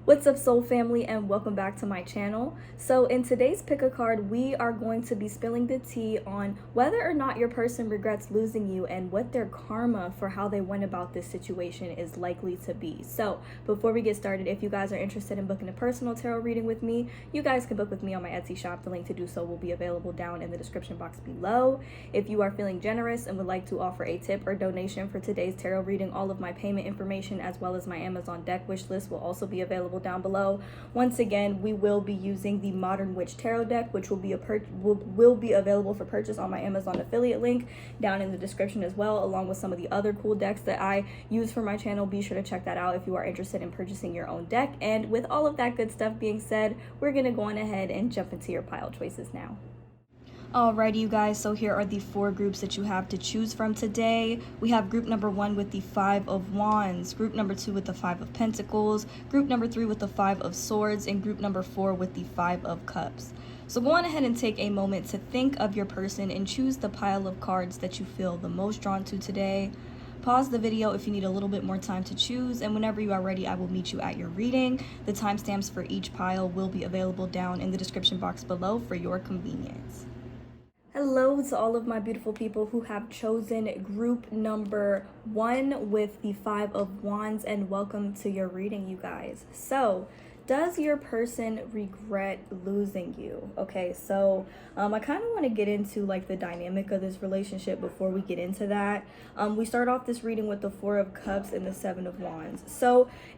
What's up, soul family, and welcome back to my channel. So in today's pick a card, we are going to be spilling the tea on whether or not your person regrets losing you and what their karma for how they went about this situation is likely to be. So before we get started, if you guys are interested in booking a personal tarot reading with me, you guys can book with me on my Etsy shop. The link to do so will be available down in the description box below. If you are feeling generous and would like to offer a tip or donation for today's tarot reading, all of my payment information as well as my Amazon deck wish list will also be available down below. Once again, we will be using the Modern Witch Tarot deck, which will be available for purchase on my Amazon affiliate link down in the description as well, along with some of the other cool decks that I use for my channel. Be sure to check that out if you are interested in purchasing your own deck. And with all of that good stuff being said, we're gonna go on ahead and jump into your pile choices now. Alrighty, you guys, so here are the four groups that you have to choose from today. We have group number 1 with the 5 of Wands, group number 2 with the 5 of Pentacles, group number 3 with the 5 of Swords, and group number 4 with the 5 of Cups. So go on ahead and take a moment to think of your person and choose the pile of cards that you feel the most drawn to today. Pause the video if you need a little bit more time to choose, and whenever you are ready, I will meet you at your reading. The timestamps for each pile will be available down in the description box below for your convenience. Hello to all of my beautiful people who have chosen group number 1 with the 5 of Wands, and welcome to your reading, you guys. So, does your person regret losing you? Okay, so I kind of want to get into like the dynamic of this relationship before we get into that. We start off this reading with the 4 of Cups and the 7 of Wands.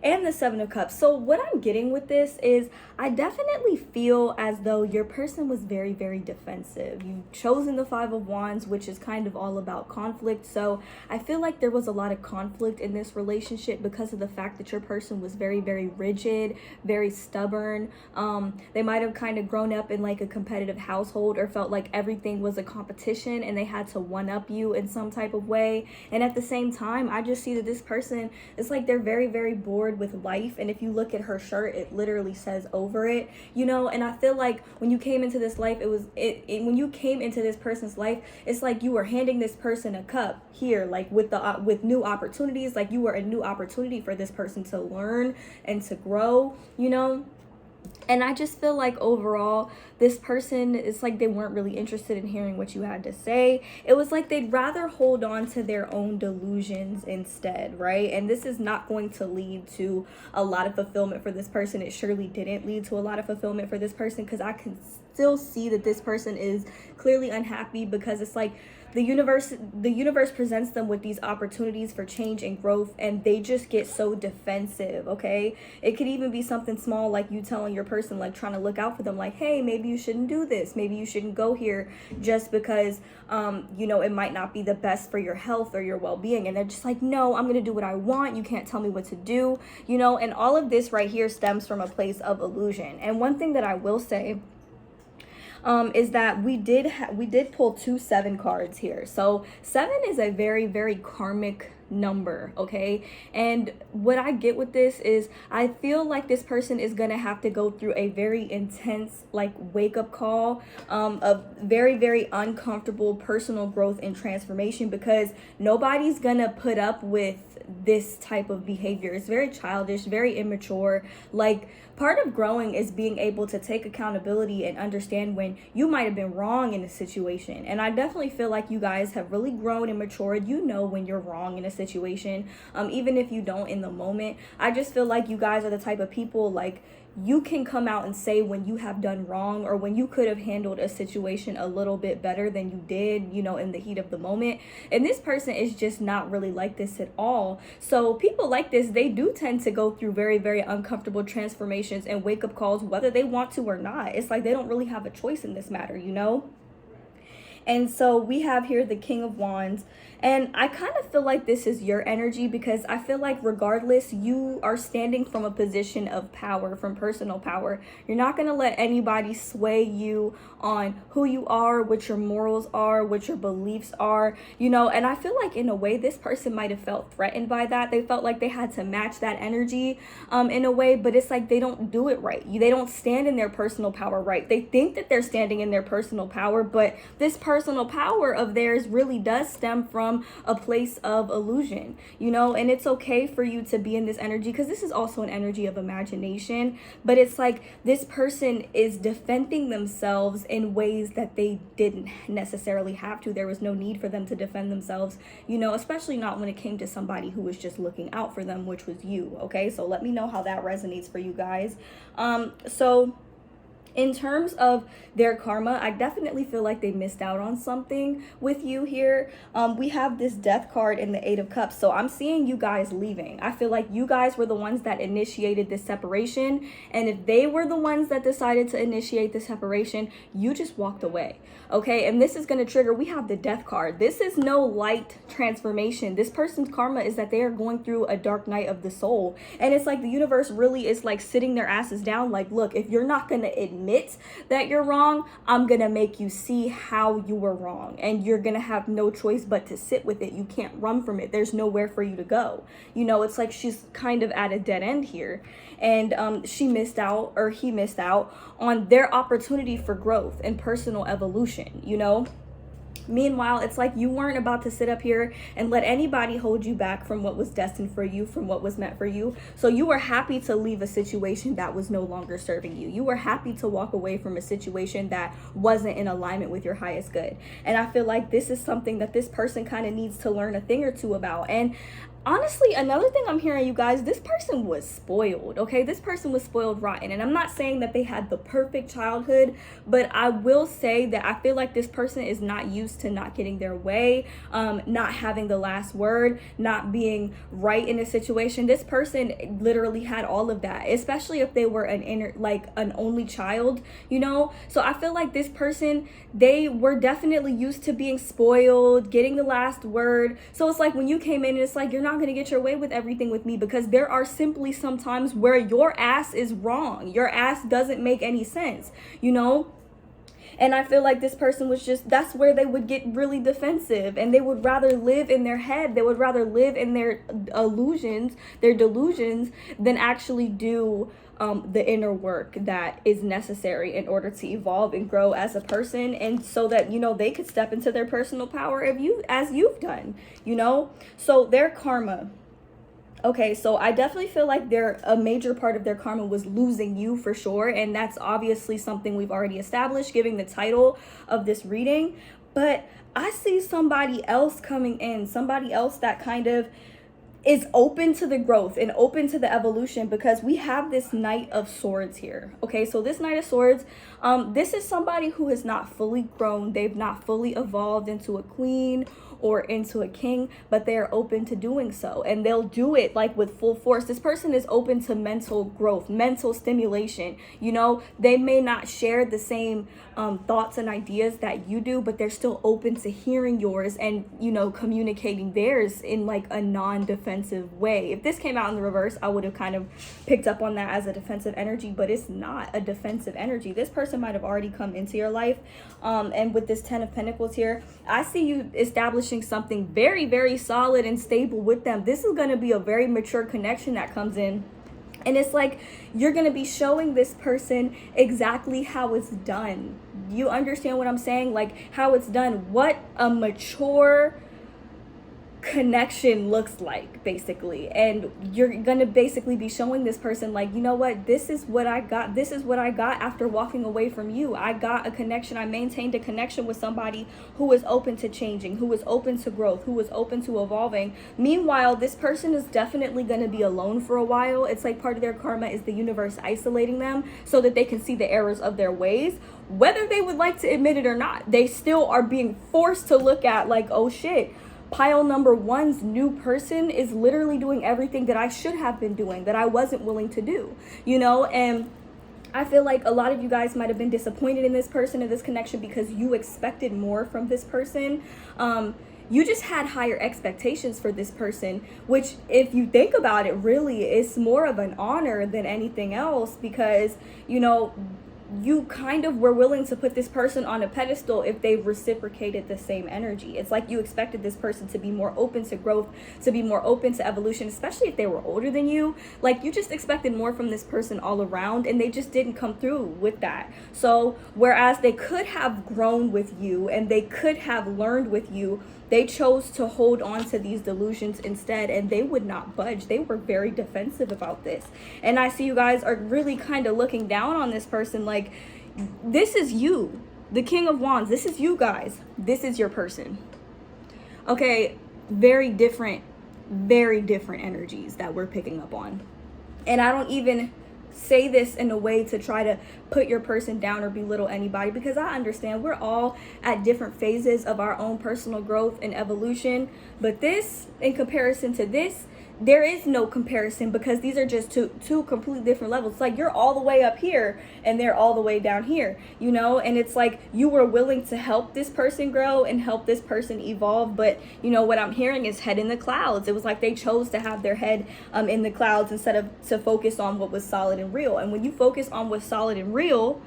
And the 7 of Cups. So what I'm getting with this is I definitely feel as though your person was very, very defensive. You've chosen the 5 of Wands, which is kind of all about conflict. So I feel like there was a lot of conflict in this relationship because of the fact that your person was very, very rigid, very stubborn. They might have kind of grown up in like a competitive household or felt like everything was a competition and they had to one-up you in some type of way. And at the same time, I just see that this person, it's like they're very, very bored with life. And if you look at her shirt, it literally says over it, you know. And I feel like when you came into this life, when you came into this person's life, it's like you were handing this person a cup here, like with new opportunities, like you were a new opportunity for this person to learn and to grow, you know. And I just feel like overall, this person, it's like they weren't really interested in hearing what you had to say. It was like they'd rather hold on to their own delusions instead, right? And this is not going to lead to a lot of fulfillment for this person. It surely didn't lead to a lot of fulfillment for this person, because I can still see that this person is clearly unhappy, because it's like the universe presents them with these opportunities for change and growth, and they just get so defensive. Okay, it could even be something small, like you telling your person, like trying to look out for them, like, hey, maybe you shouldn't do this, maybe you shouldn't go here, just because you know, it might not be the best for your health or your well-being. And they're just like, no, I'm gonna do what I want, you can't tell me what to do, you know. And all of this right here stems from a place of illusion. And one thing that I will say is that we did pull 2 7 cards here. So 7 is a very, very karmic number, okay? And what I get with this is I feel like this person is gonna have to go through a very intense like wake-up call of very, very uncomfortable personal growth and transformation, because nobody's gonna put up with this type of behavior. It's very childish, very immature. Like, part of growing is being able to take accountability and understand when you might have been wrong in a situation. And I definitely feel like you guys have really grown and matured. You know when you're wrong in a situation, even if you don't in the moment. I just feel like you guys are the type of people, like, you can come out and say when you have done wrong, or when you could have handled a situation a little bit better than you did, you know, in the heat of the moment. And this person is just not really like this at all. So people like this, they do tend to go through very, very uncomfortable transformations and wake-up calls, whether they want to or not. It's like they don't really have a choice in this matter, you know. And so we have here the King of Wands. And I kind of feel like this is your energy, because I feel like regardless, you are standing from a position of power, from personal power. You're not going to let anybody sway you on who you are, what your morals are, what your beliefs are, you know. And I feel like in a way, this person might have felt threatened by that. They felt like they had to match that energy in a way, but it's like they don't do it right. They don't stand in their personal power right. They think that they're standing in their personal power, but this personal power of theirs really does stem from from a place of illusion, you know. And it's okay for you to be in this energy, because this is also an energy of imagination, but it's like this person is defending themselves in ways that they didn't necessarily have to. There was no need for them to defend themselves, you know, especially not when it came to somebody who was just looking out for them, which was you. Okay, so let me know how that resonates for you guys. So in terms of their karma, I definitely feel like they missed out on something with you here. We have this death card in the 8 of Cups. So I'm seeing you guys leaving. I feel like you guys were the ones that initiated this separation. And if they were the ones that decided to initiate the separation, you just walked away. Okay, and this is going to trigger, we have the death card. This is no light transformation. This person's karma is that they are going through a dark night of the soul. And it's like the universe really is like sitting their asses down. Like, look, if you're not going to admit that you're wrong, I'm going to make you see how you were wrong. And you're going to have no choice but to sit with it. You can't run from it. There's nowhere for you to go. You know, it's like she's kind of at a dead end here. And she missed out, or he missed out on their opportunity for growth and personal evolution, you know. Meanwhile, it's like you weren't about to sit up here and let anybody hold you back from what was destined for you, from what was meant for you. So you were happy to leave a situation that was no longer serving you. You were happy to walk away from a situation that wasn't in alignment with your highest good. And I feel like this is something that this person kind of needs to learn a thing or two about. And honestly, another thing I'm hearing, you guys, this person was spoiled, okay? This person was spoiled rotten. And I'm not saying that they had the perfect childhood, but I will say that I feel like this person is not used to not getting their way, not having the last word, not being right in a situation. This person literally had all of that, especially if they were an only child, you know? So I feel like this person, they were definitely used to being spoiled, getting the last word. So it's like when you came in, it's like, you're not going to get your way with everything with me, because there are simply some times where your ass is wrong. Your ass doesn't make any sense, you know? And I feel like this person was just, that's where they would get really defensive, and they would rather live in their head. They would rather live in their illusions, their delusions, than actually do the inner work that is necessary in order to evolve and grow as a person, and so that, you know, they could step into their personal power as you've done, you know. So their karma, okay, so I definitely feel like a major part of their karma was losing you for sure, and that's obviously something we've already established, giving the title of this reading. But I see somebody else coming in, somebody else that kind of is open to the growth and open to the evolution, because we have this Knight of Swords here. Okay, so this Knight of Swords, this is somebody who is not fully grown. They've not fully evolved into a queen or into a king, but they are open to doing so, and they'll do it like with full force. This person is open to mental growth, mental stimulation. You know, they may not share the same thoughts and ideas that you do, but they're still open to hearing yours and, you know, communicating theirs in like a non-defensive way. If this came out in the reverse, I would have kind of picked up on that as a defensive energy, but it's not a defensive energy. This person might have already come into your life, and with this 10 of Pentacles here, I see you establishing something very, very solid and stable with them. This is going to be a very mature connection that comes in. And it's like you're going to be showing this person exactly how it's done. You understand what I'm saying? Like how it's done, what a mature connection looks like, basically. And you're gonna basically be showing this person, like, you know what, this is what I got after walking away from you. I got a connection. I maintained a connection with somebody who was open to changing, who was open to growth, who was open to evolving. Meanwhile, this person is definitely going to be alone for a while. It's like part of their karma is the universe isolating them so that they can see the errors of their ways. Whether they would like to admit it or not, they still are being forced to look at, like, oh shit, pile number one's new person is literally doing everything that I should have been doing, that I wasn't willing to do, you know. And I feel like a lot of you guys might have been disappointed in this person, in this connection, because you expected more from this person. You just had higher expectations for this person, which, if you think about it, really is more of an honor than anything else, because, you know, you kind of were willing to put this person on a pedestal if they reciprocated the same energy. It's like you expected this person to be more open to growth, to be more open to evolution, especially if they were older than you. Like, you just expected more from this person all around, and they just didn't come through with that. So whereas they could have grown with you and they could have learned with you, they chose to hold on to these delusions instead, and they would not budge. They were very defensive about this. And I see you guys are really kind of looking down on this person like, this is you, the King of Wands. This is you guys. This is your person. Okay, very different energies that we're picking up on. And I don't even say this in a way to try to put your person down or belittle anybody, because I understand we're all at different phases of our own personal growth and evolution. But this, in comparison to this, there is no comparison, because these are just two completely different levels. It's like you're all the way up here and they're all the way down here, you know? And it's like you were willing to help this person grow and help this person evolve, but you know what I'm hearing is head in the clouds. It was like they chose to have their head in the clouds instead of to focus on what was solid and real. And when you focus on what's solid and real,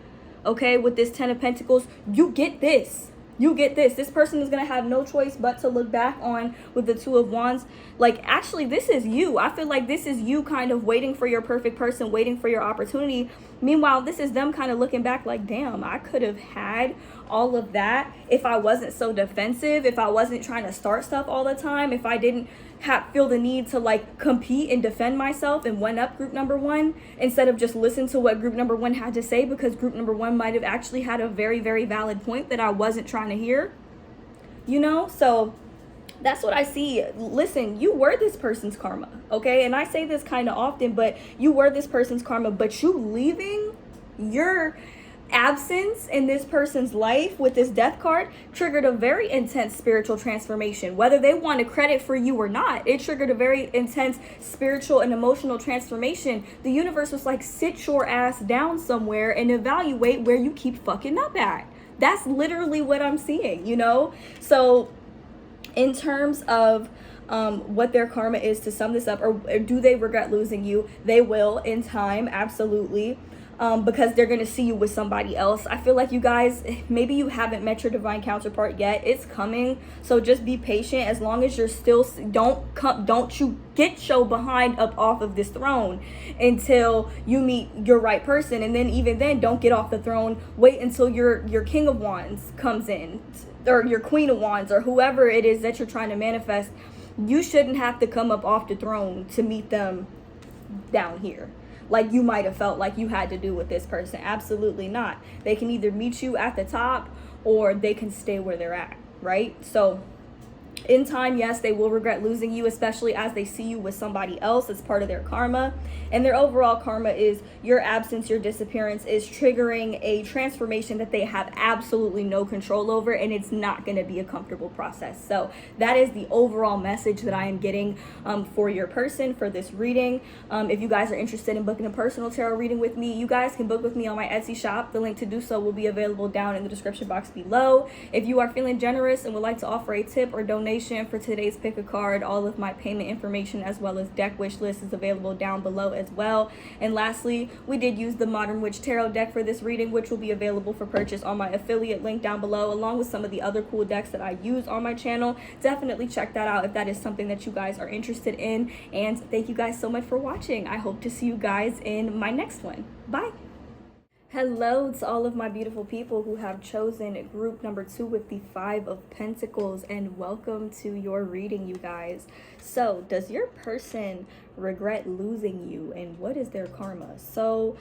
okay, with this 10 of Pentacles, you get this. You get this. This person is going to have no choice but to look back on with the Two of Wands. Like, actually, this is you. I feel like this is you kind of waiting for your perfect person, waiting for your opportunity. Meanwhile, this is them kind of looking back like, damn, I could have had all of that if I wasn't so defensive, if I wasn't trying to start stuff all the time, if I didn't feel the need to like compete and defend myself and one up group number one instead of just listen to what group number one had to say, because group number one might have actually had a very, very valid point that I wasn't trying to hear, you know? So that's what I see. Listen, you were this person's karma, okay? And I say this kind of often, but you were this person's karma, but you leaving your absence in this person's life with this death card triggered a very intense spiritual transformation. Whether they want credit for you or not, it triggered a very intense spiritual and emotional transformation. The universe was like, sit your ass down somewhere and evaluate where you keep fucking up at. That's literally what I'm seeing, you know? So in terms of what their karma is, to sum this up, or do they regret losing you? They will in time, absolutely. Because they're going to see you with somebody else. I feel like you guys, maybe you haven't met your divine counterpart yet. It's coming. So just be patient. As long as you're still, don't you get your behind up off of this throne until you meet your right person. And then even then, don't get off the throne. Wait until your King of Wands comes in, or your Queen of Wands, or whoever it is that you're trying to manifest. You shouldn't have to come up off the throne to meet them down here, like you might have felt like you had to do with this person. Absolutely not. They can either meet you at the top or they can stay where they're at, right? So in time, yes, they will regret losing you, especially as they see you with somebody else as part of their karma. And their overall karma is your absence, your disappearance is triggering a transformation that they have absolutely no control over, and it's not going to be a comfortable process. So that is the overall message that I am getting for your person for this reading. If you guys are interested in booking a personal tarot reading with me, you guys can book with me on my Etsy shop. The link to do so will be available down in the description box below. If you are feeling generous and would like to offer a tip or donation for today's pick a card, all of my payment information as well as deck wish list is available down below as well. And lastly, we did use the Modern Witch Tarot deck for this reading, which will be available for purchase on my affiliate link down below, along with some of the other cool decks that I use on my channel. Definitely check that out if that is something that you guys are interested in. And thank you guys so much for watching. I hope to see you guys in my next one. Bye. Hello to all of my beautiful people who have chosen group number 2 with the 5 of Pentacles, and welcome to your reading, you guys. So does your person regret losing you, and what is their karma? So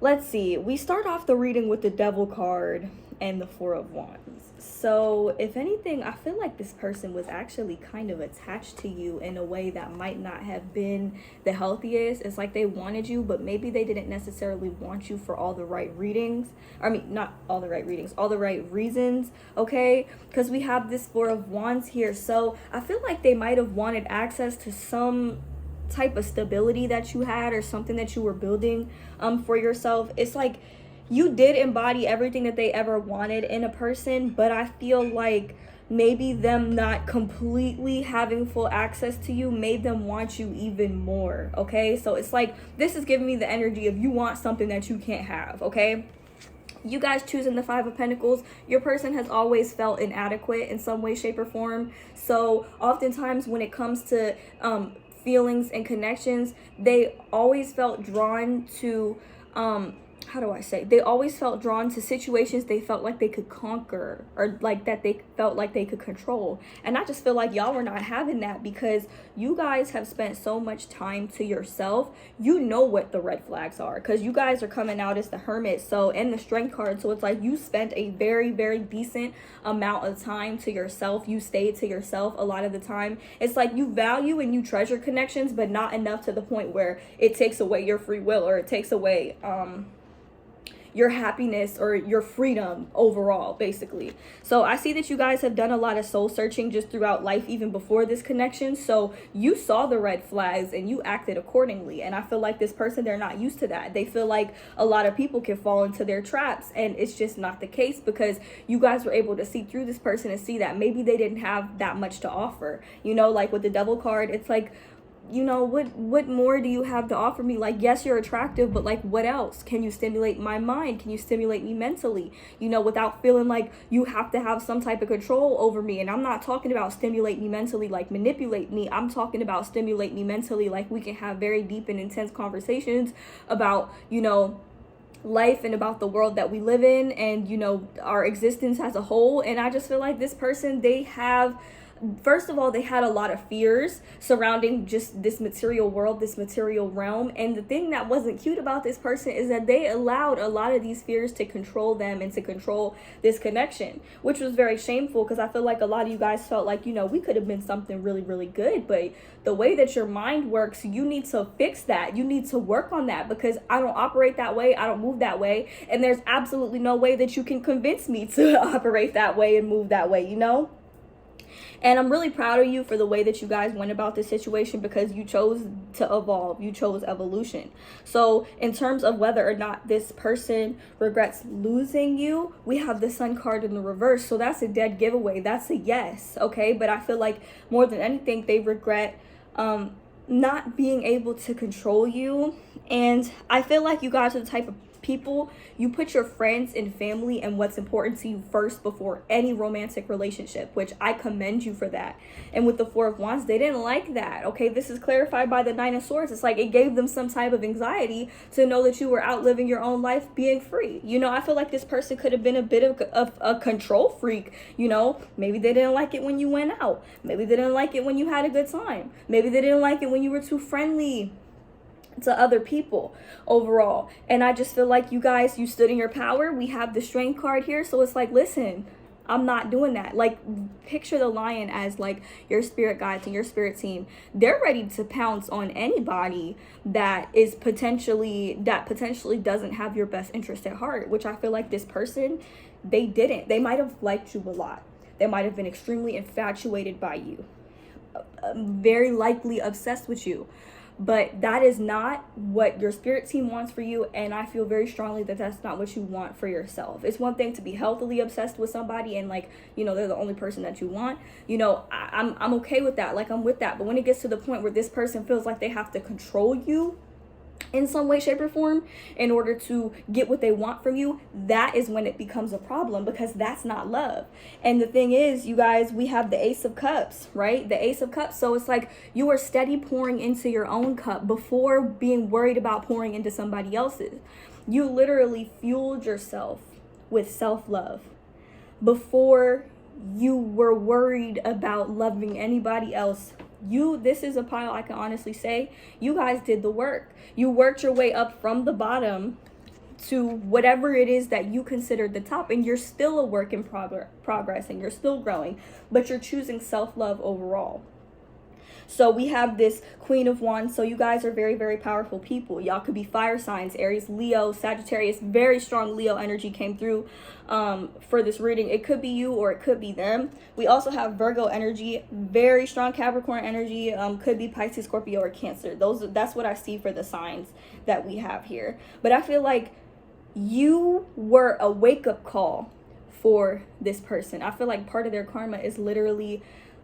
let's see. We start off the reading with the Devil card and the 4 of Wands. So if anything, I feel like this person was actually kind of attached to you in a way that might not have been the healthiest. It's like they wanted you, but maybe they didn't necessarily want you for all the right readings. I mean, not all the right readings, all the right reasons, okay? Because we have this 4 of Wands here. So I feel like they might have wanted access to some type of stability that you had, or something that you were building for yourself. It's like you did embody everything that they ever wanted in a person, but I feel like maybe them not completely having full access to you made them want you even more, okay? So it's like this is giving me the energy of you want something that you can't have, okay? You guys choosing the Five of Pentacles, your person has always felt inadequate in some way, shape, or form. So oftentimes when it comes to feelings and connections, they always felt drawn to how do I say, they always felt drawn to situations they felt like they could conquer, or like that they felt like they could control. And I just feel like y'all were not having that, because you guys have spent so much time to yourself. You know what the red flags are, because you guys are coming out as the Hermit, so, and the Strength card. So it's like you spent a very, very decent amount of time to yourself. You stayed to yourself a lot of the time. It's like you value and you treasure connections, but not enough to the point where it takes away your free will, or it takes away your happiness or your freedom overall, basically. So I see that you guys have done a lot of soul searching just throughout life, even before this connection. So you saw the red flags and you acted accordingly. And I feel like this person, they're not used to that. They feel like a lot of people can fall into their traps, and it's just not the case, because you guys were able to see through this person and see that maybe they didn't have that much to offer. You know, like with the Devil card, it's like, you know, what more do you have to offer me? Like, yes, you're attractive, but like, what else? Can you stimulate my mind? Can you stimulate me mentally, you know, without feeling like you have to have some type of control over me? And I'm not talking about stimulate me mentally like manipulate me. I'm talking about stimulate me mentally like we can have very deep and intense conversations about, you know, life and about the world that we live in, and, you know, our existence as a whole. And I just feel like this person, they have, first of all, they had a lot of fears surrounding just this material world, this material realm. And the thing that wasn't cute about this person is that they allowed a lot of these fears to control them and to control this connection, which was very shameful, because I feel like a lot of you guys felt like, you know, we could have been something really, really good. But the way that your mind works, you need to fix that. You need to work on that, because I don't operate that way. I don't move that way. And there's absolutely no way that you can convince me to operate that way and move that way, you know? And I'm really proud of you for the way that you guys went about this situation, because you chose to evolve. You chose evolution. So in terms of whether or not this person regrets losing you, we have the Sun card in the reverse. So that's a dead giveaway. That's a yes. Okay. But I feel like more than anything, they regret not being able to control you. And I feel like you guys are the type of people, you put your friends and family and what's important to you first before any romantic relationship, which I commend you for that. And with the Four of Wands, they didn't like that. Okay, this is clarified by the Nine of Swords. It's like it gave them some type of anxiety to know that you were out living your own life, being free. You know, I feel like this person could have been a bit of a control freak. You know, maybe they didn't like it when you went out. Maybe they didn't like it when you had a good time. Maybe they didn't like it when you were too friendly to other people overall. And I just feel like you guys, you stood in your power. We have the Strength card here, so it's like, listen, I'm not doing that. Like, picture the Lion as like your spirit guides and your spirit team. They're ready to pounce on anybody that potentially doesn't have your best interest at heart, which I feel like this person, they didn't. They might have liked you a lot. They might have been extremely infatuated by you, very likely obsessed with you. But that is not what your spirit team wants for you. And I feel very strongly that that's not what you want for yourself. It's one thing to be healthily obsessed with somebody and like, you know, they're the only person that you want. You know, I'm okay with that. Like, I'm with that. But when it gets to the point where this person feels like they have to control you in some way, shape, or form in order to get what they want from you, that is when it becomes a problem, because that's not love. And the thing is, you guys, we have the Ace of Cups, right? The Ace of Cups. So it's like you are steady pouring into your own cup before being worried about pouring into somebody else's. You literally fueled yourself with self-love before you were worried about loving anybody else. This is a pile, I can honestly say, you guys did the work. You worked your way up from the bottom to whatever it is that you considered the top, and you're still a work in progress, and you're still growing, but you're choosing self-love overall. So we have this Queen of Wands. So you guys are very, very powerful people. Y'all could be fire signs, Aries, Leo, Sagittarius. Very strong Leo energy came through for this reading. It could be you or it could be them. We also have Virgo energy, very strong Capricorn energy. Could be Pisces, Scorpio, or Cancer. That's what I see for the signs that we have here. But I feel like you were a wake-up call for this person. I feel like part of their karma is literally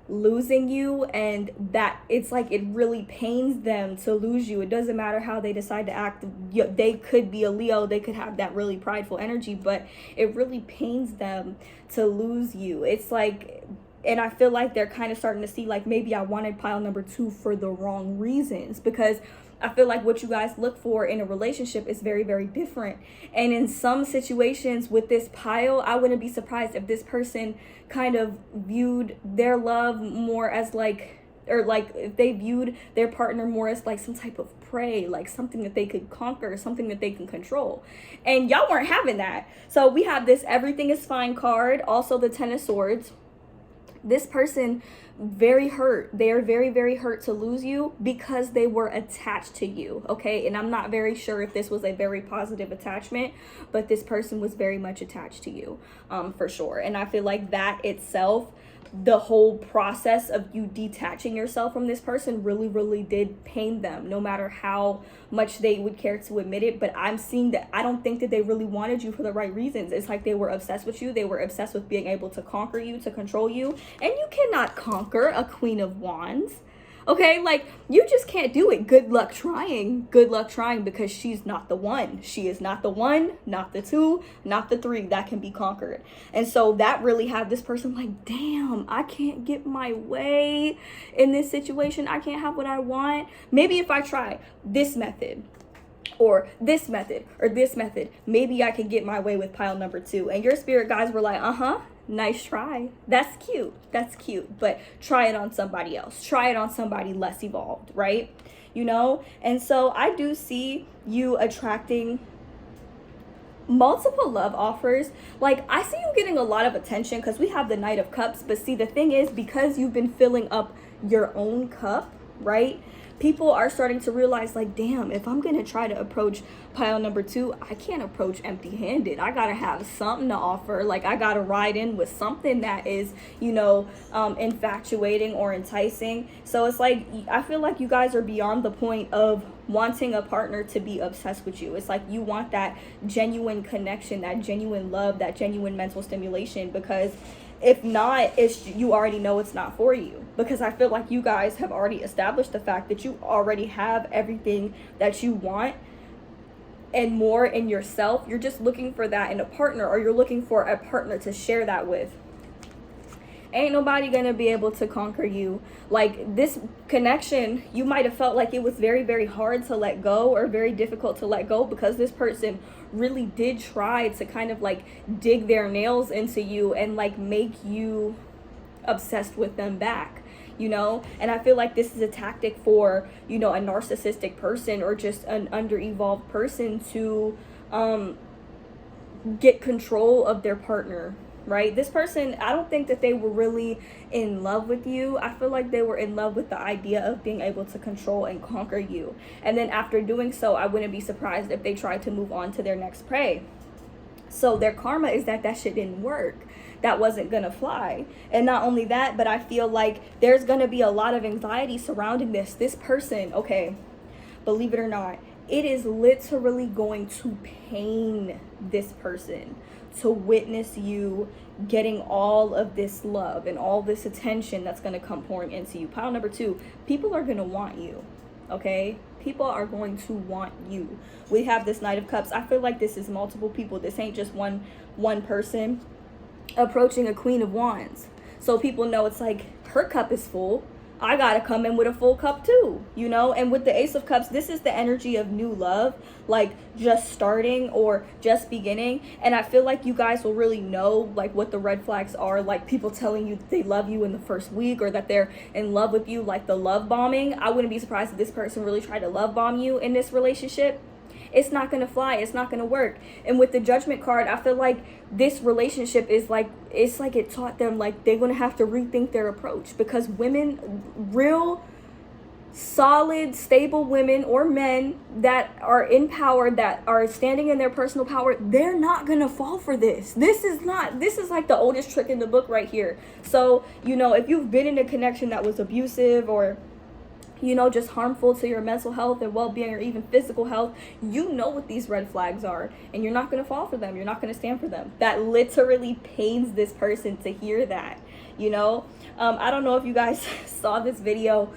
losing you, and that it's like it really pains them to lose you. It doesn't matter how they decide to act. They could be a Leo, they could have that really prideful energy, but it really pains them to lose you. It's like, and I feel like they're kind of starting to see like, maybe I wanted pile number 2 for the wrong reasons, because I feel like what you guys look for in a relationship is very, very different. And in some situations with this pile, I wouldn't be surprised if this person kind of viewed their love more as like, or like if they viewed their partner more as like some type of prey, like something that they could conquer, something that they can control. And y'all weren't having that. So we have this everything is fine card, also the 10 of Swords. This person very hurt. They are very, very hurt to lose you because they were attached to you, okay? And I'm not very sure if this was a very positive attachment, but this person was very much attached to you, for sure. And I feel like that itself, the whole process of you detaching yourself from this person really, really did pain them, no matter how much they would care to admit it. But I'm seeing that I don't think that they really wanted you for the right reasons. It's like they were obsessed with you. They were obsessed with being able to conquer you, to control you. And you cannot conquer a Queen of Wands. Okay, like you just can't do it. Good luck trying. Good luck trying, because she's not the one. She is not the 1, not the 2, not the 3 that can be conquered. And so that really had this person like, damn, I can't get my way in this situation. I can't have what I want. Maybe if I try this method, or this method, or this method, maybe I can get my way with pile number 2. And your spirit guides were like, nice try. That's cute. That's cute. But try it on somebody else. Try it on somebody less evolved, right? You know? And so I do see you attracting multiple love offers. Like I see you getting a lot of attention because we have the Knight of Cups. But see, the thing is, because you've been filling up your own cup, right? People are starting to realize like, damn, if I'm going to try to approach pile number 2, I can't approach empty-handed. I got to have something to offer. Like I got to ride in with something that is, you know, infatuating or enticing. So it's like, I feel like you guys are beyond the point of wanting a partner to be obsessed with you. It's like you want that genuine connection, that genuine love, that genuine mental stimulation, because if not, it's, you already know it's not for you. Because I feel like you guys have already established the fact that you already have everything that you want and more in yourself. You're just looking for that in a partner, or you're looking for a partner to share that with. Ain't nobody gonna be able to conquer you. Like this connection, you might have felt like it was very, very hard to let go, or very difficult to let go, because this person really did try to kind of like dig their nails into you and like make you obsessed with them back, you know? And I feel like this is a tactic for, you know, a narcissistic person or just an under-evolved person to get control of their partner, right? This person, I don't think that they were really in love with you. I feel like they were in love with the idea of being able to control and conquer you. And then after doing so, I wouldn't be surprised if they tried to move on to their next prey. So their karma is that that shit didn't work. That wasn't gonna fly. And not only that, but I feel like there's gonna be a lot of anxiety surrounding this. This person, okay, believe it or not, it is literally going to pain this person to witness you getting all of this love and all this attention that's going to come pouring into you. Pile number 2, people are going to want you, okay? People are going to want you. We have this Knight of Cups. I feel like this is multiple people. This ain't just one person approaching a Queen of Wands. So people know it's like, her cup is full. I gotta come in with a full cup too, you know? And with the Ace of Cups, this is the energy of new love, like just starting or just beginning. And I feel like you guys will really know like what the red flags are, like people telling you that they love you in the first week, or that they're in love with you, like the love bombing. I wouldn't be surprised if this person really tried to love bomb you in this relationship. It's not going to fly. It's not going to work. And with the Judgment card, I feel like this relationship is like, it's like it taught them like they're going to have to rethink their approach, because women, real solid, stable women or men that are in power, that are standing in their personal power, they're not going to fall for this. This is like the oldest trick in the book right here. So, you know, if you've been in a connection that was abusive, or you know, just harmful to your mental health and well-being, or even physical health, you know what these red flags are, and you're not going to fall for them. You're not going to stand for them. That literally pains this person to hear that, you know? I don't know if you guys saw this video.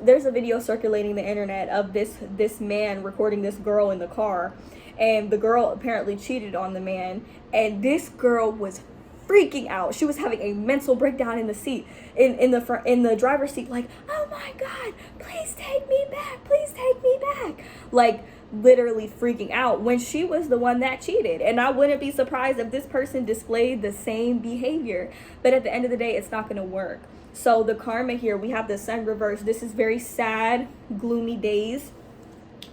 There's a video circulating the internet of this man recording this girl in the car, and the girl apparently cheated on the man, and this girl was freaking out. She was having a mental breakdown in the seat, in the driver's seat, like, oh my god, please take me back, please take me back, like literally freaking out when she was the one that cheated. And I wouldn't be surprised if this person displayed the same behavior, but at the end of the day, it's not going to work. So the karma here, we have the sun reversed. This is very sad, gloomy days.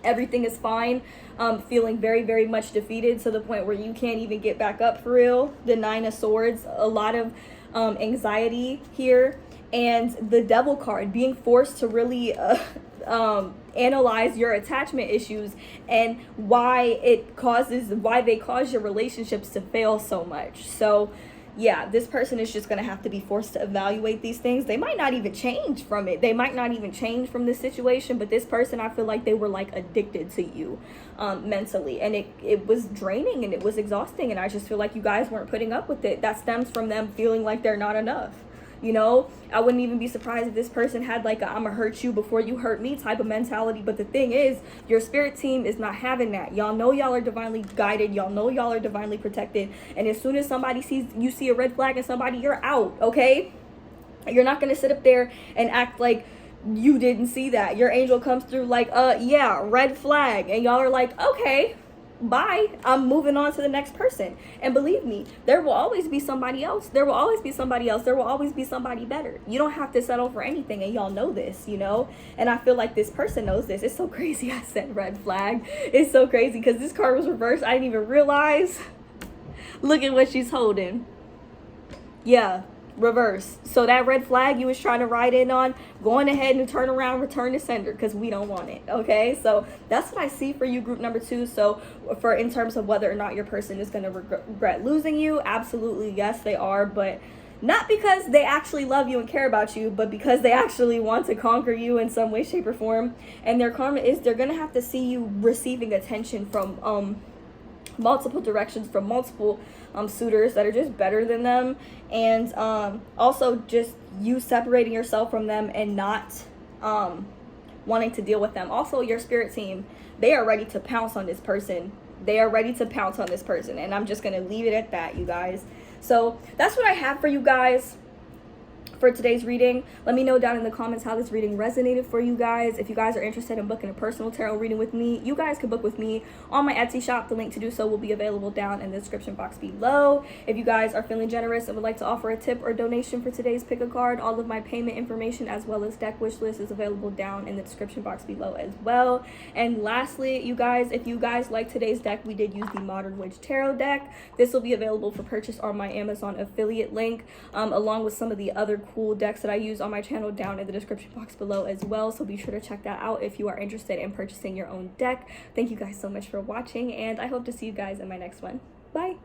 Everything is fine. Feeling very, very much defeated to the point where you can't even get back up for real. The 9 of Swords, a lot of anxiety here. And the Devil card, being forced to really analyze your attachment issues and why they cause your relationships to fail so much. So yeah, this person is just going to have to be forced to evaluate these things. They might not even change from it. They might not even change from this situation, but this person, I feel like they were like addicted to you mentally, and it was draining and it was exhausting, and I just feel like you guys weren't putting up with it. That stems from them feeling like they're not enough. You know, I wouldn't even be surprised if this person had like a I'm gonna hurt you before you hurt me type of mentality. But the thing is, your spirit team is not having that. Y'all know y'all are divinely guided. Y'all know y'all are divinely protected. And as soon as somebody you see a red flag in somebody, you're out, okay? You're not gonna sit up there and act like you didn't see that. Your angel comes through like, yeah, red flag. And y'all are like, okay, bye, I'm moving on to the next person. And believe me, there will always be somebody else. There will always be somebody else. There will always be somebody better. You don't have to settle for anything, and y'all know this, you know? And I feel like this person knows this. It's so crazy I said red flag. It's so crazy because this card was reversed. I didn't even realize. Look at what she's holding. Yeah, reverse. So that red flag you was trying to ride in on, going ahead and turn around, return to sender, because we don't want it. Okay, so that's what I see for you, group number 2. So for in terms of whether or not your person is going to regret losing you, absolutely yes, they are. But not because they actually love you and care about you, but because they actually want to conquer you in some way, shape, or form. And their karma is they're going to have to see you receiving attention from multiple directions, from multiple suitors that are just better than them, and also just you separating yourself from them and not wanting to deal with them. Also, your spirit team, they are ready to pounce on this person. They are ready to pounce on this person, and I'm just gonna leave it at that, you guys. So that's what I have for you guys for today's reading. Let me know down in the comments how this reading resonated for you guys. If you guys are interested in booking a personal tarot reading with me, you guys can book with me on my Etsy shop. The link to do so will be available down in the description box below. If you guys are feeling generous and would like to offer a tip or donation for today's pick a card, all of my payment information as well as deck wish list is available down in the description box below as well. And lastly, you guys, if you guys like today's deck, we did use the Modern Witch Tarot deck. This will be available for purchase on my Amazon affiliate link, along with some of the other cool decks that I use on my channel down in the description box below as well. So be sure to check that out if you are interested in purchasing your own deck. Thank you guys so much for watching, and I hope to see you guys in my next one. Bye.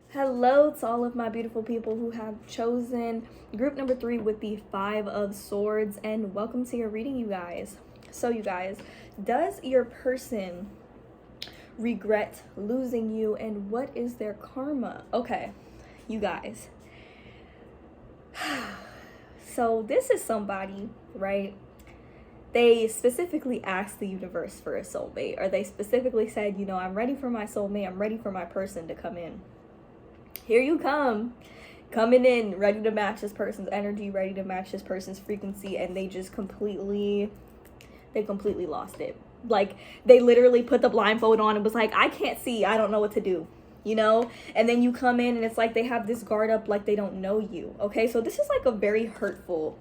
Hello to all of my beautiful people who have chosen group number 3 with the 5 of Swords, and welcome to your reading, you guys. So you guys, does your person regret losing you, and what is their karma? Okay, you guys. So this is somebody, right? They specifically asked the universe for a soulmate, or they specifically said, you know, I'm ready for my soulmate. I'm ready for my person to come in. Here you come, coming in, ready to match this person's energy, ready to match this person's frequency, and they just completely lost it. Like, they literally put the blindfold on and was like, I can't see, I don't know what to do. You know, and then you come in and it's like they have this guard up, like they don't know you. Okay, so this is like a very hurtful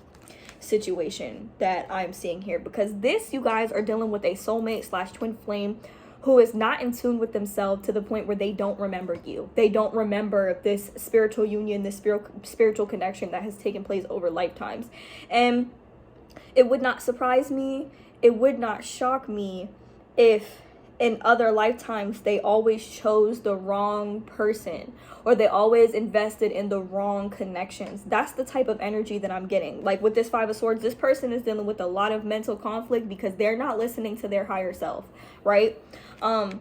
situation that I'm seeing here, because this, you guys are dealing with a soulmate / twin flame who is not in tune with themselves to the point where they don't remember you. They don't remember this spiritual union, this spiritual connection that has taken place over lifetimes. And it would not surprise me, it would not shock me if in other lifetimes they always chose the wrong person, or they always invested in the wrong connections. That's the type of energy that I'm getting. Like with this 5 of Swords, this person is dealing with a lot of mental conflict because they're not listening to their higher self, right? And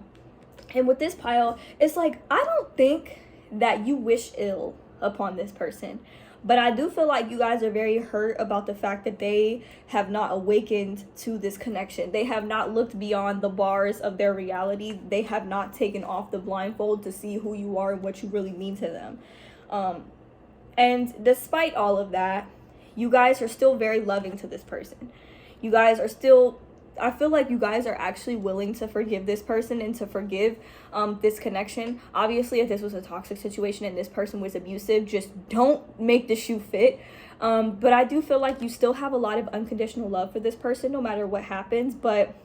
with this pile, it's like, I don't think that you wish ill upon this person, But I do feel like you guys are very hurt about the fact that they have not awakened to this connection. They have not looked beyond the bars of their reality. They have not taken off the blindfold to see who you are and what you really mean to them. And despite all of that, you guys are still very loving to this person. You guys are still, I feel like you guys are actually willing to forgive this person and to forgive this connection. Obviously, if this was a toxic situation and this person was abusive, just don't make the shoe fit. But I do feel like you still have a lot of unconditional love for this person no matter what happens. But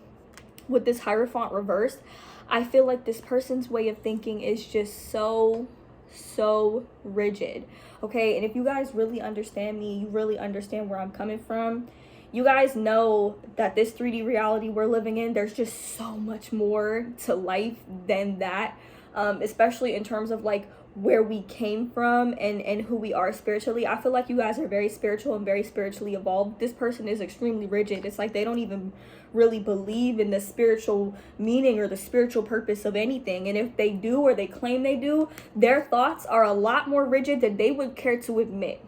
with this Hierophant reversed, I feel like this person's way of thinking is just so rigid. Okay, and if you guys really understand me, you really understand where I'm coming from, you guys know that this 3D reality we're living in, there's just so much more to life than that, especially in terms of like where we came from and who we are spiritually. I feel like you guys are very spiritual and very spiritually evolved. This person is extremely rigid. It's like they don't even really believe in the spiritual meaning or the spiritual purpose of anything. And if they do, or they claim they do, their thoughts are a lot more rigid than they would care to admit.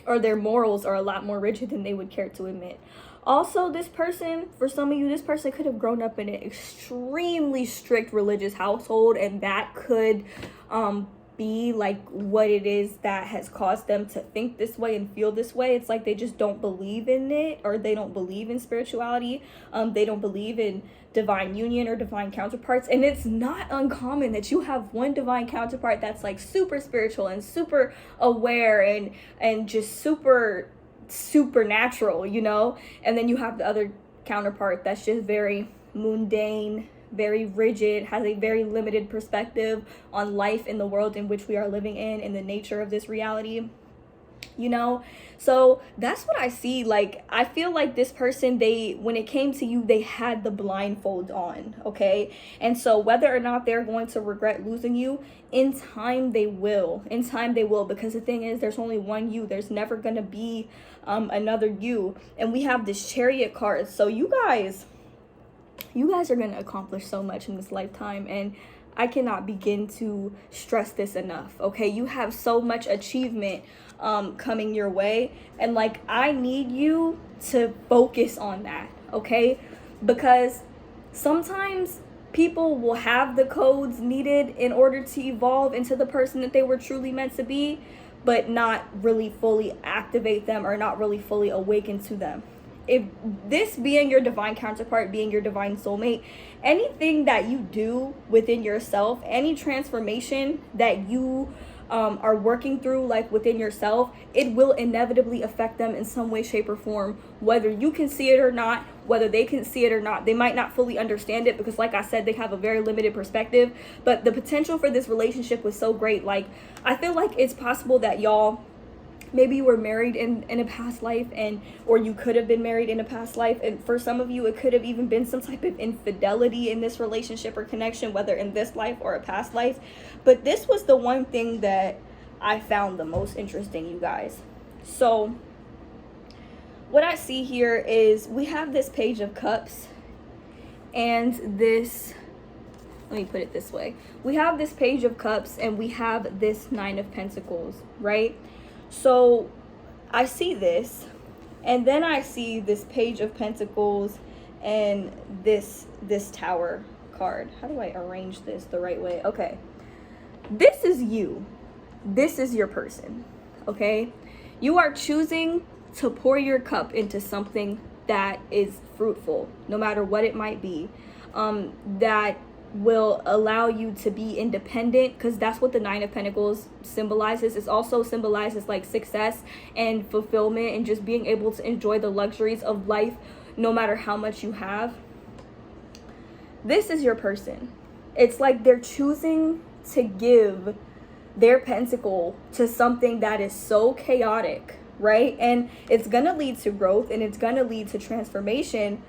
Or their morals are a lot more rigid than they would care to admit. Also, this person, for some of you, this person could have grown up in an extremely strict religious household, and that could be like what it is that has caused them to think this way and feel this way. It's like they just don't believe in it, or they don't believe in spirituality. They don't believe in divine union or divine counterparts. And it's not uncommon that you have one divine counterpart that's like super spiritual and super aware and just super supernatural, you know, and then you have the other counterpart that's just very mundane, very rigid, has a very limited perspective on life in the world in which we are living in and the nature of this reality, you know. So that's what I see. Like, I feel like this person, when it came to you, they had the blindfold on, okay? And so whether or not they're going to regret losing you, in time they will, because the thing is, there's only one you. There's never gonna be another you. And we have this Chariot card. So you guys are going to accomplish so much in this lifetime, and I cannot begin to stress this enough. Okay, you have so much achievement coming your way, and like, I need you to focus on that, okay? Because sometimes people will have the codes needed in order to evolve into the person that they were truly meant to be, but not really fully activate them or not really fully awaken to them. If this being your divine counterpart, being your divine soulmate, anything that you do within yourself, any transformation that you are working through, like within yourself, it will inevitably affect them in some way, shape, or form, whether you can see it or not, whether they can see it or not. They might not fully understand it because, like I said, they have a very limited perspective, but the potential for this relationship was so great. Like, I feel like it's possible that y'all, maybe you were married in a past life, or you could have been married in a past life, and for some of you it could have even been some type of infidelity in this relationship or connection, whether in this life or a past life. But this was the one thing that I found the most interesting, you guys. So what I see here is we have this Page of Cups, and this, let me put it this way, we have this Page of Cups and we have this Nine of Pentacles, right? So I see this, and then I see this Page of Pentacles and this Tower card. How do I arrange this the right way? Okay, this is you. This is your person, okay? You are choosing to pour your cup into something that is fruitful, no matter what it might be, that will allow you to be independent, because that's what the Nine of Pentacles symbolizes. It also symbolizes like success and fulfillment and just being able to enjoy the luxuries of life no matter how much you have. This is your person. It's like they're choosing to give their pentacle to something that is so chaotic, right? And it's gonna lead to growth and it's gonna lead to transformation.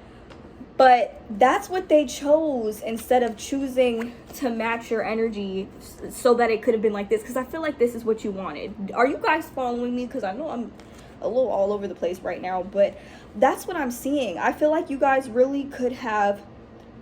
But that's what they chose instead of choosing to match your energy so that it could have been like this. Because I feel like this is what you wanted. Are you guys following me? Because I know I'm a little all over the place right now. But that's what I'm seeing. I feel like you guys really could have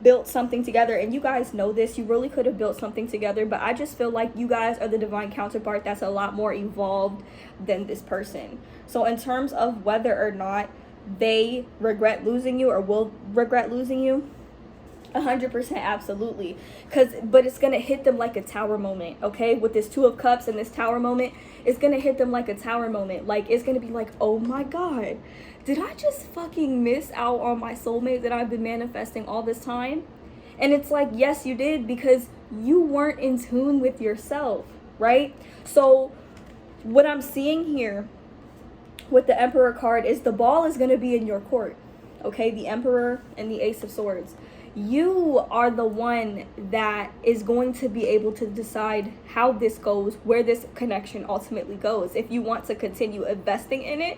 built something together, and you guys know this, you really could have built something together, but I just feel like you guys are the divine counterpart that's a lot more evolved than this person. So in terms of whether or not they regret losing you or will regret losing you, 100% absolutely. But it's gonna hit them like a tower moment, okay? With this Two of Cups and this tower moment, it's gonna hit them like a tower moment. Like, it's gonna be like, oh my god, did I just fucking miss out on my soulmate that I've been manifesting all this time? And it's like, yes, you did, because you weren't in tune with yourself, right? So what I'm seeing here with the Emperor card is the ball is going to be in your court, okay? The Emperor and the Ace of Swords. You are the one that is going to be able to decide how this goes, where this connection ultimately goes. If you want to continue investing in it,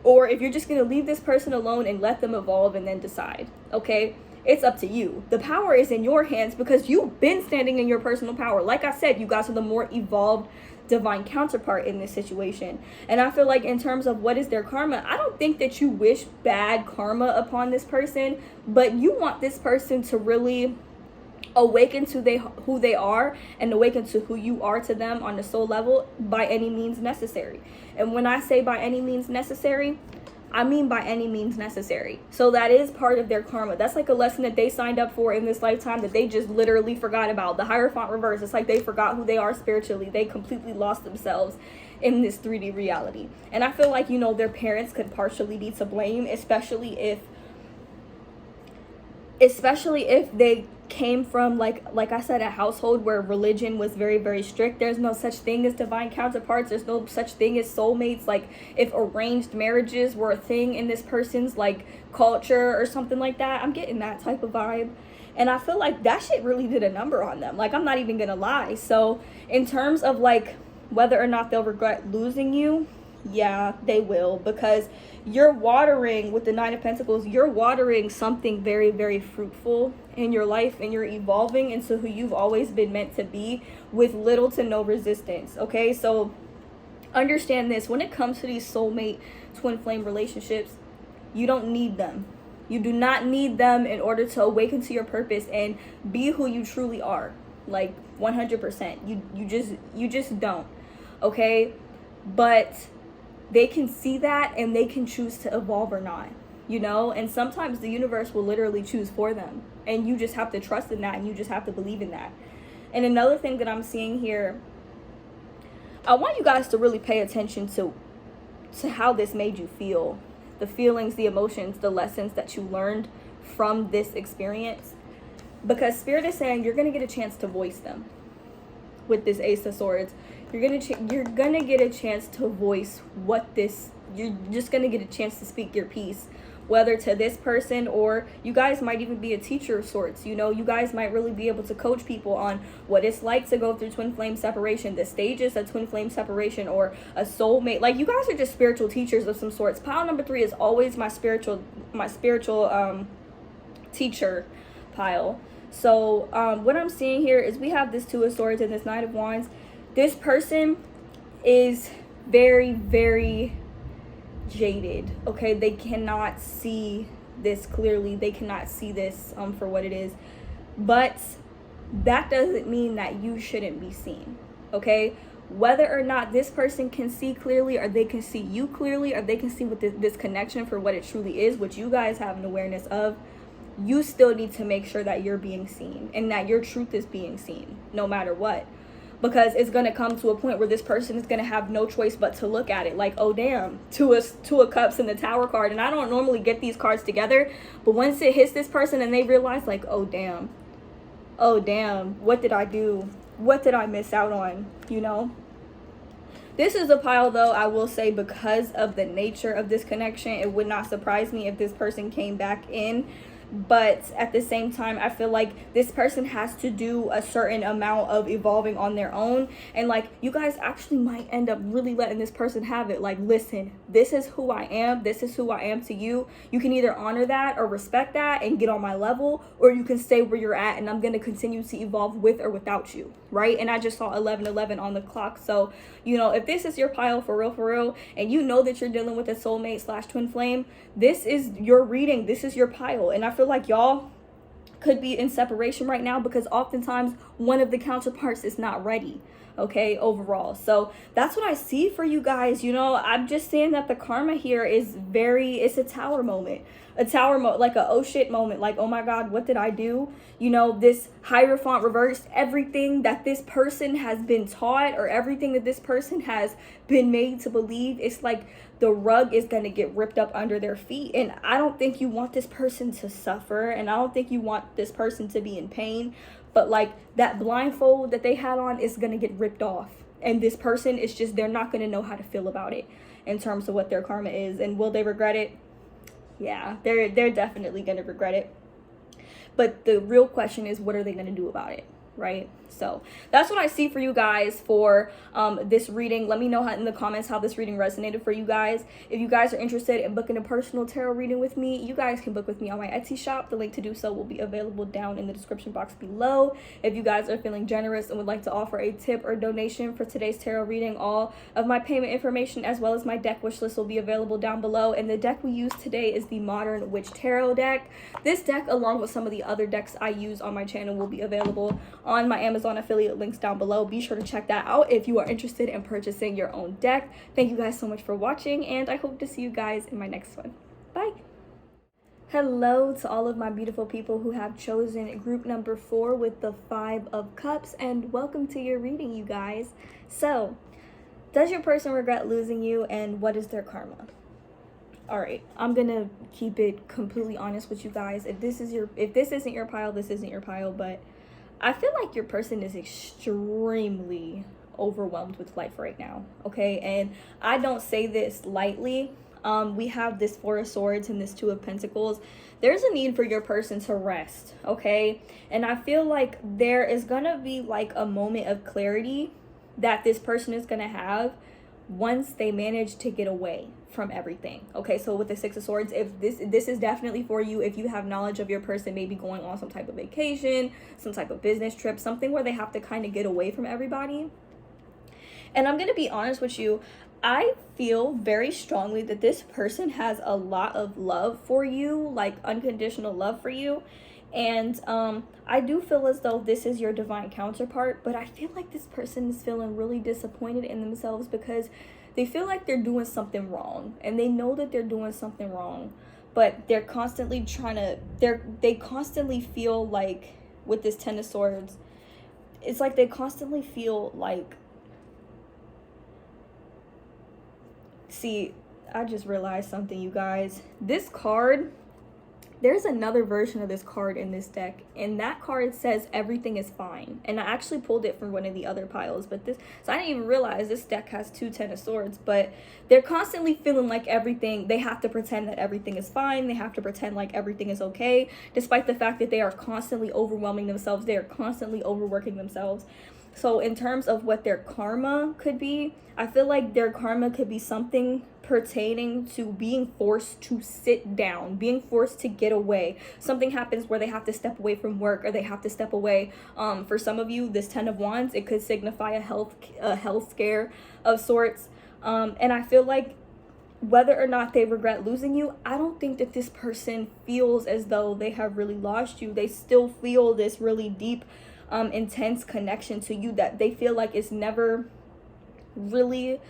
or if you're just going to leave this person alone and let them evolve and then decide, okay? It's up to you. The power is in your hands because you've been standing in your personal power. Like I said, you guys are the more evolved divine counterpart in this situation. And I feel like in terms of what is their karma, I don't think that you wish bad karma upon this person, but you want this person to really awaken to who they are and awaken to who you are to them on the soul level by any means necessary. And when I say by any means necessary, I mean by any means necessary. So that is part of their karma. That's like a lesson that they signed up for in this lifetime that they just literally forgot about. The Hierophant reverse, it's like they forgot who they are spiritually. They completely lost themselves in this 3D reality. And I feel like, you know, their parents could partially be to blame, especially if they came from, like I said, a household where religion was very, very strict. There's no such thing as divine counterparts. There's no such thing as soulmates. Like, if arranged marriages were a thing in this person's like culture or something like that, I'm getting that type of vibe. And I feel like that shit really did a number on them. Like, I'm not even gonna lie. So in terms of like whether or not they'll regret losing you, yeah, they will, because you're watering with the Nine of Pentacles. You're watering something very, very fruitful in your life, and you're evolving into who you've always been meant to be with little to no resistance. Okay, so understand this: when it comes to these soulmate twin flame relationships, you don't need them. You do not need them in order to awaken to your purpose and be who you truly are. Like 100%. You just don't. Okay, but they can see that and they can choose to evolve or not, you know? And sometimes the universe will literally choose for them. And you just have to trust in that, and you just have to believe in that. And another thing that I'm seeing here, I want you guys to really pay attention to how this made you feel. The feelings, the emotions, the lessons that you learned from this experience. Because Spirit is saying you're going to get a chance to voice them with this Ace of Swords. You're gonna get a chance to voice what this, you're just gonna get a chance to speak your piece, whether to this person, or you guys might even be a teacher of sorts. You know, you guys might really be able to coach people on what it's like to go through twin flame separation, the stages of twin flame separation, or a soulmate. Like, you guys are just spiritual teachers of some sorts. Pile number 3 is always my spiritual teacher pile. So what I'm seeing here is we have this Two of Swords and this Knight of Wands. This person is very, very jaded, okay? They cannot see this clearly. They cannot see this for what it is. But that doesn't mean that you shouldn't be seen, okay? Whether or not this person can see clearly, or they can see you clearly, or they can see what this connection for what it truly is, which you guys have an awareness of, you still need to make sure that you're being seen and that your truth is being seen no matter what. Because it's going to come to a point where this person is going to have no choice but to look at it like, oh damn, Two of Cups and the Tower card. And I don't normally get these cards together, but once it hits this person and they realize like, oh damn, what did I do? What did I miss out on? You know? This is a pile, though, I will say, because of the nature of this connection, it would not surprise me if this person came back in. But at the same time, I feel like this person has to do a certain amount of evolving on their own. And like, you guys actually might end up really letting this person have it. Like, listen, this is who I am. This is who I am to you. You can either honor that or respect that and get on my level, or you can stay where you're at and I'm going to continue to evolve with or without you. Right? And I just saw 11:11 on the clock. So, you know, if this is your pile for real, and you know that you're dealing with a soulmate / twin flame, this is your reading. This is your pile. And I feel like y'all could be in separation right now, because oftentimes one of the counterparts is not ready, okay, overall. So that's what I see for you guys. You know, I'm just saying that the karma here is it's a tower moment. Like a oh shit moment, like, oh my god, what did I do? You know, this Hierophant reversed, everything that this person has been taught, or everything that this person has been made to believe, it's like the rug is going to get ripped up under their feet. And I don't think you want this person to suffer, and I don't think you want this person to be in pain, but like that blindfold that they had on is going to get ripped off, and this person is just, they're not going to know how to feel about it in terms of what their karma is. And will they regret it? Yeah, they're definitely going to regret it. But the real question is, what are they going to do about it, right? So that's what I see for you guys for this reading. Let me know in the comments how this reading resonated for you guys. If you guys are interested in booking a personal tarot reading with me, you guys can book with me on my Etsy shop. The link to do so will be available down in the description box below. If you guys are feeling generous and would like to offer a tip or donation for today's tarot reading, all of my payment information as well as my deck wish list will be available down below. And the deck we use today is the Modern Witch Tarot deck. This deck, along with some of the other decks I use on my channel, will be available on my Amazon affiliate links down below. Be sure to check that out if you are interested in purchasing your own deck. Thank you guys so much for watching, and I hope to see you guys in my next one. Bye. Hello to all of my beautiful people who have chosen group number 4 with the 5 of Cups, and welcome to your reading, you guys. So, does your person regret losing you, and what is their karma? Alright, I'm gonna keep it completely honest with you guys. If this isn't your pile, this isn't your pile, but I feel like your person is extremely overwhelmed with life right now, okay? And I don't say this lightly. We have this 4 of Swords and this 2 of Pentacles. There's a need for your person to rest, okay? And I feel like there is gonna be like a moment of clarity that this person is gonna have once they manage to get away from everything, okay? So with the 6 of Swords, if this is definitely for you if you have knowledge of your person maybe going on some type of vacation, some type of business trip, something where they have to kind of get away from everybody. And I'm gonna be honest with you, I feel very strongly that this person has a lot of love for you, like unconditional love for you. And I do feel as though this is your divine counterpart, but I feel like this person is feeling really disappointed in themselves because they feel like they're doing something wrong, and they know that they're doing something wrong, but they're constantly they constantly feel like, with this 10 of Swords, it's like they constantly feel like, see, I just realized something, you guys. This card, there's another version of this card in this deck, and that card says everything is fine. And I actually pulled it from one of the other piles, but so I didn't even realize this deck has 2 10 of Swords. But they're constantly feeling like they have to pretend that everything is fine. They have to pretend like everything is okay, despite the fact that they are constantly overwhelming themselves. They are constantly overworking themselves. So in terms of what their karma could be, I feel like their karma could be something pertaining to being forced to sit down, being forced to get away. Something happens where they have to step away from work, or they have to step away. For some of you, this 10 of Wands, it could signify a health scare of sorts. And I feel like whether or not they regret losing you, I don't think that this person feels as though they have really lost you. They still feel this really deep, intense connection to you that they feel like it's never really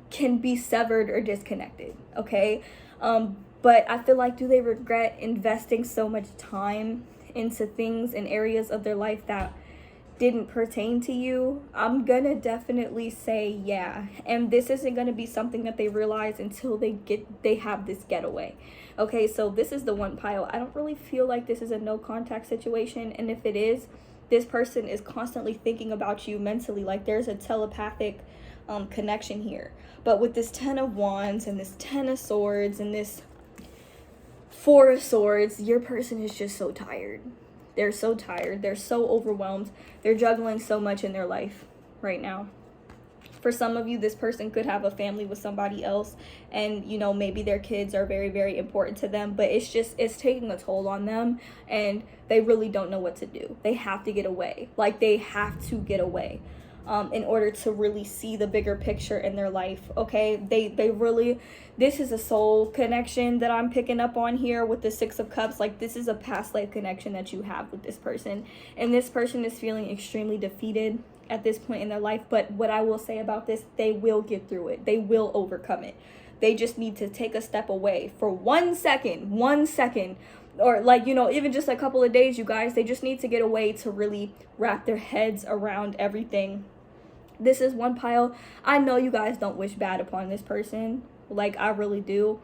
can be severed or disconnected, okay? But I feel like, do they regret investing so much time into things and areas of their life that didn't pertain to you? I'm gonna definitely say yeah. And this isn't gonna be something that they realize until they have this getaway, okay? So this is the one pile. I don't really feel like this is a no contact situation, and if it is, this person is constantly thinking about you mentally, like there's a telepathic connection here. But with this 10 of Wands and this 10 of Swords and this 4 of Swords, your person is just so tired. They're so tired. They're so overwhelmed. They're juggling so much in their life right now. For some of you, this person could have a family with somebody else, and you know, maybe their kids are very, very important to them, but it's taking a toll on them, and they really don't know what to do. They have to get away. Like, they have to get away. in order to really see the bigger picture in their life. Okay, they really, this is a soul connection that I'm picking up on here with the Six of Cups. Like, this is a past life connection that you have with this person, and this person is feeling extremely defeated at this point in their life. But what I will say about this, they will get through it. They will overcome it. They just need to take a step away for 1 second, or like, you know, even just a couple of days, you guys. They just need to get away to really wrap their heads around everything. This is one pile. I know you guys don't wish bad upon this person, like, I really do.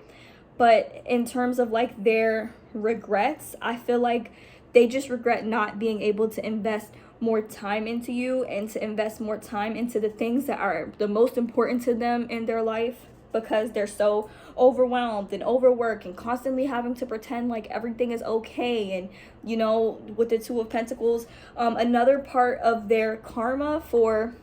But in terms of like their regrets, I feel like they just regret not being able to invest more time into you and to invest more time into the things that are the most important to them in their life, because they're so overwhelmed and overworked and constantly having to pretend like everything is okay. And, you know, with the Two of Pentacles, another part of their karma for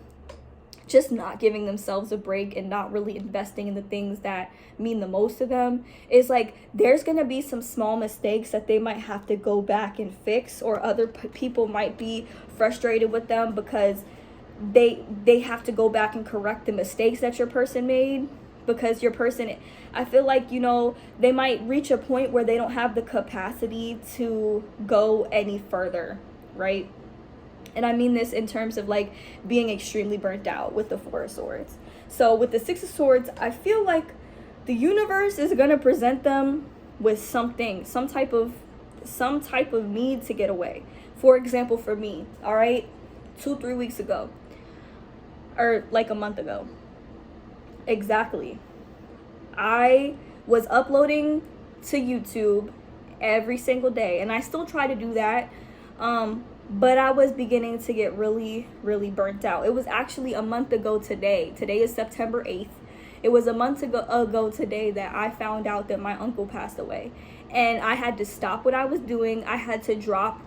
just not giving themselves a break and not really investing in the things that mean the most to them is like, there's gonna be some small mistakes that they might have to go back and fix, or other people might be frustrated with them because they have to go back and correct the mistakes that your person made. Because your person, I feel like, you know, they might reach a point where they don't have the capacity to go any further, right? And I mean this in terms of like being extremely burnt out with the Four of Swords. So with the Six of Swords, I feel like the universe is going to present them with something, some type of need to get away. For example, for me, all right, 2-3 weeks ago, or like a month ago, exactly, I was uploading to YouTube every single day, and I still try to do that. But I was beginning to get really, really burnt out. It was actually a month ago today. Today is September 8th. It was a month ago today that I found out that my uncle passed away. And I had to stop what I was doing. I had to drop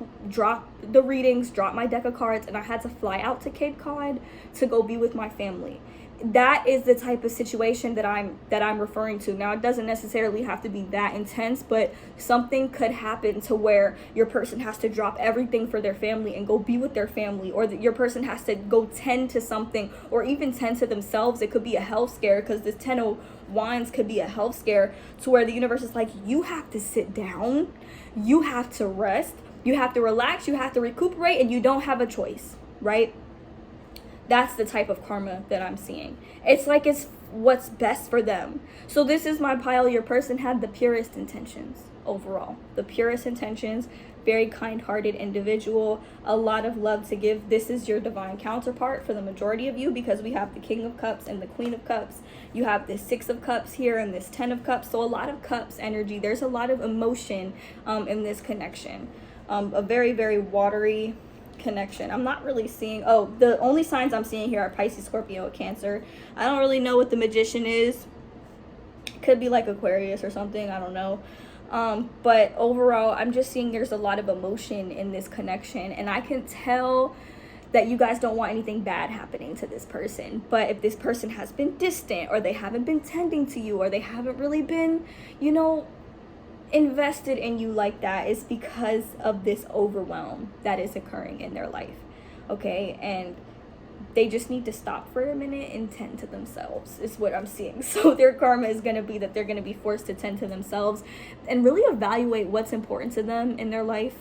the readings, drop my deck of cards, and I had to fly out to Cape Cod to go be with my family. That is the type of situation that I'm referring to. Now, it doesn't necessarily have to be that intense, but something could happen to where your person has to drop everything for their family and go be with their family, or that your person has to go tend to something, or even tend to themselves. It could be a health scare, because this 10 of Wands could be a health scare, to where the universe is like, you have to sit down, you have to rest, you have to relax, you have to recuperate, and you don't have a choice, right? That's the type of karma that I'm seeing. It's like it's what's best for them. So this is my pile. Your person had the purest intentions overall. The purest intentions, very kind-hearted individual, a lot of love to give. This is your divine counterpart for the majority of you, because we have the King of Cups and the Queen of Cups. You have this 6 of Cups here and this 10 of Cups. So a lot of cups energy. There's a lot of emotion in this connection. A very, very watery connection. I'm not really seeing, the only signs I'm seeing here are Pisces, Scorpio, Cancer. I don't really know what the Magician is. Could be like Aquarius or something, I don't know. But overall, I'm just seeing there's a lot of emotion in this connection, and I can tell that you guys don't want anything bad happening to this person. But if this person has been distant, or they haven't been tending to you, or they haven't really been, you know, invested in you like that, is because of this overwhelm that is occurring in their life. Okay, and they just need to stop for a minute and tend to themselves, is what I'm seeing. So their karma is going to be that they're going to be forced to tend to themselves and really evaluate what's important to them in their life.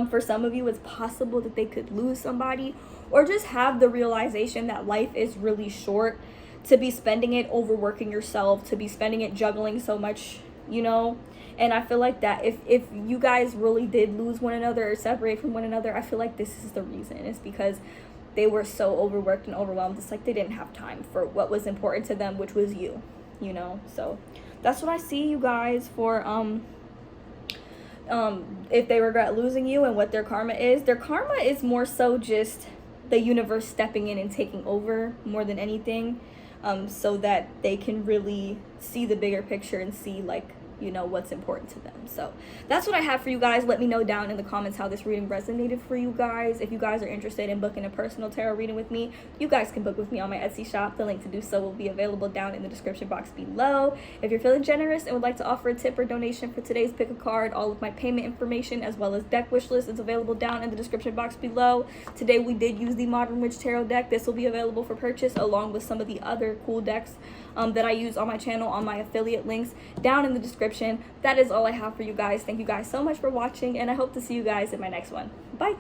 For some of you, it's possible that they could lose somebody, or just have the realization that life is really short to be spending it overworking yourself, to be spending it juggling so much, you know. And I feel like that if you guys really did lose one another or separate from one another, I feel like this is the reason. It's because they were so overworked and overwhelmed. It's like they didn't have time for what was important to them, which was you, you know. So that's what I see, you guys, for if they regret losing you and what their karma is. Their karma is more so just the universe stepping in and taking over more than anything, so that they can really see the bigger picture and see like you know, what's important to them. So that's what I have for you guys. Let me know down in the comments how this reading resonated for you guys. If you guys are interested in booking a personal tarot reading with me, you guys can book with me on my Etsy shop. The link to do so will be available down in the description box below. If you're feeling generous and would like to offer a tip or donation for today's pick a card, all of my payment information as well as deck wish list is available down in the description box below. Today we did use the Modern Witch Tarot deck. This will be available for purchase along with some of the other cool decks that I use on my channel, on my affiliate links down in the description. That is all I have for you guys. Thank you guys so much for watching, and I hope to see you guys in my next one. Bye.